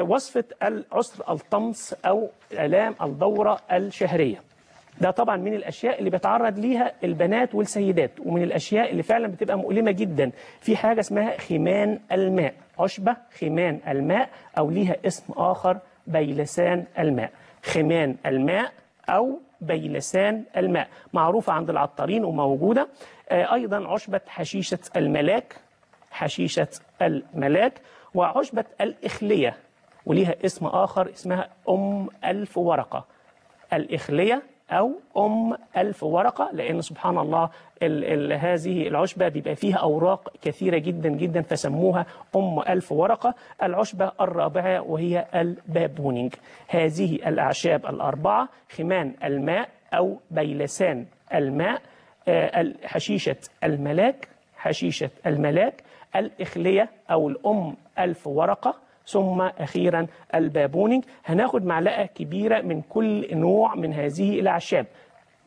وصفة عسر الطمس أو آلام الدورة الشهرية، ده طبعا من الأشياء اللي بيتعرض ليها البنات والسيدات، ومن الأشياء اللي فعلا بتبقى مؤلمة جدا. في حاجة اسمها خمان الماء، عشبة خمان الماء، أو ليها اسم آخر بيلسان الماء. خمان الماء أو بيلسان الماء معروفة عند العطارين وموجودة. أيضا عشبة حشيشة الملاك، حشيشة الملاك، وعشبة الإخلية وليها اسم آخر اسمها ألف ورقة. الإخلية أو ألف ورقة، لأن سبحان الله هذه العشبة بيبقى فيها أوراق كثيرة جدا جدا فسموها ألف ورقة. العشبة الرابعة وهي البابونج. هذه الأعشاب الأربعة، خمان الماء أو بيلسان الماء، حشيشة الملاك، حشيشة الملاك، الإخلية أو ألف ورقة، ثم أخيرا البابونج. هناخد معلقة كبيرة من كل نوع من هذه الأعشاب،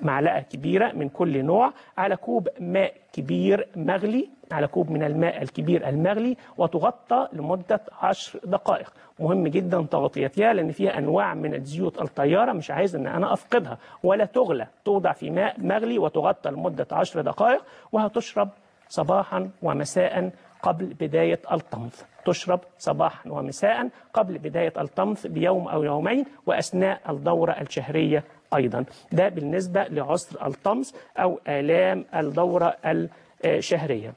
معلقة كبيرة من كل نوع على كوب ماء كبير مغلي، على كوب من الماء الكبير المغلي، وتغطى لمدة 10 دقائق. مهم جدا تغطيتها لأن فيها أنواع من الزيوت الطيارة مش عايز أن أنا أفقدها، ولا تغلى، توضع في ماء مغلي وتغطى لمدة 10 دقائق، وهتشرب صباحا ومساء قبل بداية الطمث. تشرب صباحا ومساء قبل بداية الطمث بيوم أو يومين، وأثناء الدورة الشهرية أيضا. ده بالنسبة لعسر الطمس أو آلام الدورة الشهرية.